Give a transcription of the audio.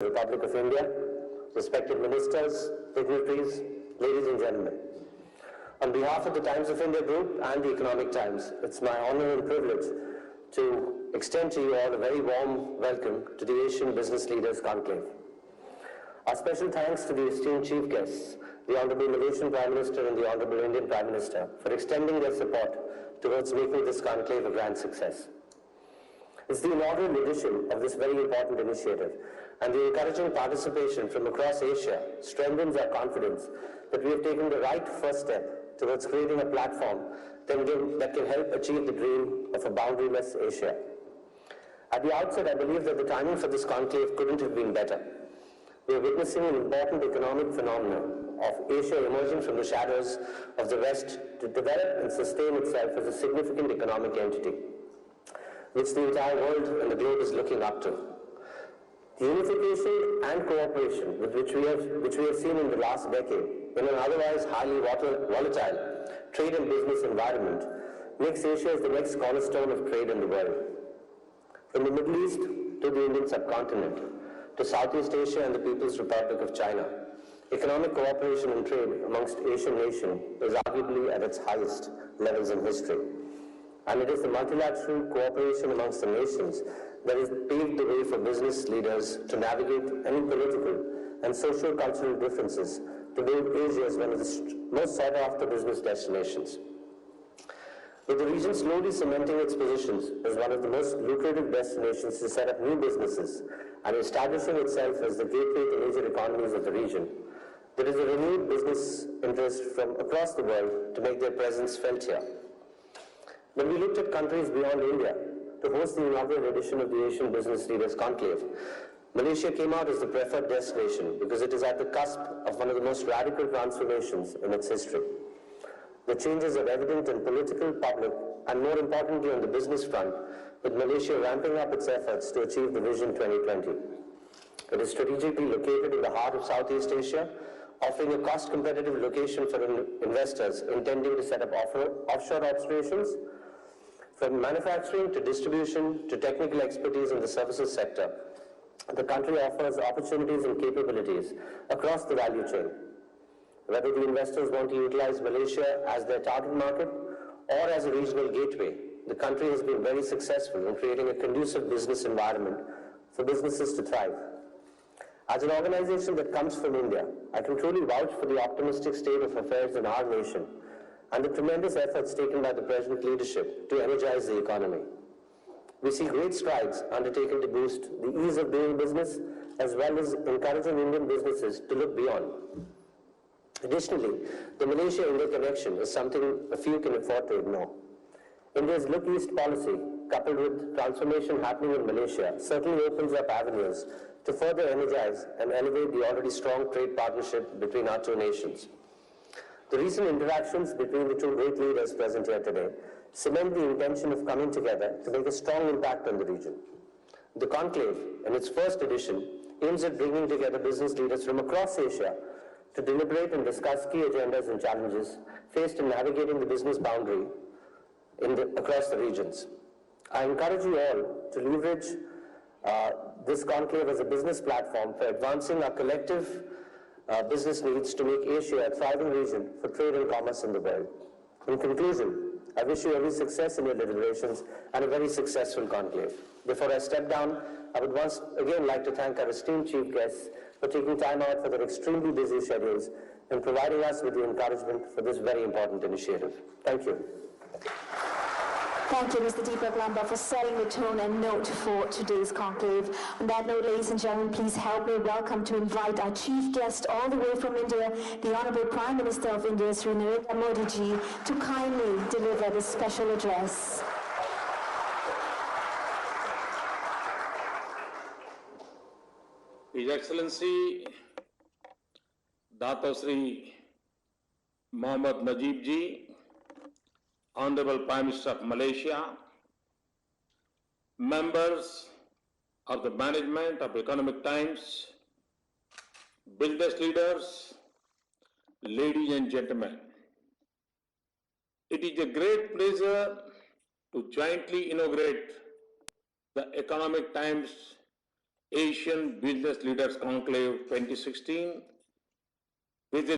Republic of India, respected ministers, dignitaries, ladies and gentlemen. On behalf of the Times of India Group and the Economic Times, it's my honor and privilege to extend to you all a very warm welcome to the Asian Business Leaders Conclave. Our special thanks to the esteemed chief guests, the Honorable Malaysian Prime Minister and the Honorable Indian Prime Minister, for extending their support towards making this conclave a grand success. It's the inaugural edition of this very important initiative, and the encouraging participation from across Asia strengthens our confidence that we have taken the right first step towards creating a platform that can help achieve the dream of a boundaryless Asia. At the outset, I believe that the timing for this conclave couldn't have been better. We are witnessing an important economic phenomenon of Asia emerging from the shadows of the West to develop and sustain itself as a significant economic entity, which the entire world and the globe is looking up to. The unification and cooperation which we have seen in the last decade in an otherwise highly volatile trade and business environment makes Asia as the next cornerstone of trade in the world. From the Middle East to the Indian subcontinent, to Southeast Asia and the People's Republic of China, economic cooperation and trade amongst Asian nations is arguably at its highest levels in history. And it is the multilateral cooperation amongst the nations that has paved the way for business leaders to navigate any political and social-cultural differences to build Asia as one of the most sought-after business destinations. With the region slowly cementing its positions as one of the most lucrative destinations to set up new businesses and establishing itself as the gateway to major economies of the region, there is a renewed business interest from across the world to make their presence felt here. When we looked at countries beyond India to host the inaugural edition of the Asian Business Leaders Conclave, Malaysia came out as the preferred destination because it is at the cusp of one of the most radical transformations in its history. The changes are evident in political, public, and more importantly on the business front, with Malaysia ramping up its efforts to achieve the Vision 2020. It is strategically located in the heart of Southeast Asia, offering a cost-competitive location for investors intending to set up offshore operations. From manufacturing to distribution to technical expertise in the services sector, the country offers opportunities and capabilities across the value chain. Whether the investors want to utilize Malaysia as their target market or as a regional gateway, the country has been very successful in creating a conducive business environment for businesses to thrive. As an organization that comes from India, I can truly vouch for the optimistic state of affairs in our nation and the tremendous efforts taken by the present leadership to energize the economy. We see great strides undertaken to boost the ease of doing business as well as encouraging Indian businesses to look beyond. Additionally, the Malaysia-India connection is something a few can afford to ignore. India's Look East policy, coupled with transformation happening in Malaysia, certainly opens up avenues to further energize and elevate the already strong trade partnership between our two nations. The recent interactions between the two great leaders present here today cement the intention of coming together to make a strong impact on the region. The conclave, in its first edition, aims at bringing together business leaders from across Asia to deliberate and discuss key agendas and challenges faced in navigating the business boundary across the regions. I encourage you all to leverage this conclave as a business platform for advancing our collective business needs to make Asia a thriving region for trade and commerce in the world. In conclusion, I wish you every success in your deliberations and a very successful conclave. Before I step down, I would once again like to thank our esteemed chief guests for taking time out for their extremely busy schedules and providing us with the encouragement for this very important initiative. Thank you. Thank you, Mr. Deepak Lamba, for setting the tone and note for today's conclave. On that note, ladies and gentlemen, please help me welcome to invite our chief guest all the way from India, the Honorable Prime Minister of India, Sri Narendra Modi ji, to kindly deliver this special address. His Excellency Dato Sri Mohammad Najib ji, Honorable Prime Minister of Malaysia, members of the management of Economic Times, business leaders, ladies and gentlemen. It is a great pleasure to jointly inaugurate the Economic Times Asian Business Leaders Conclave 2016 with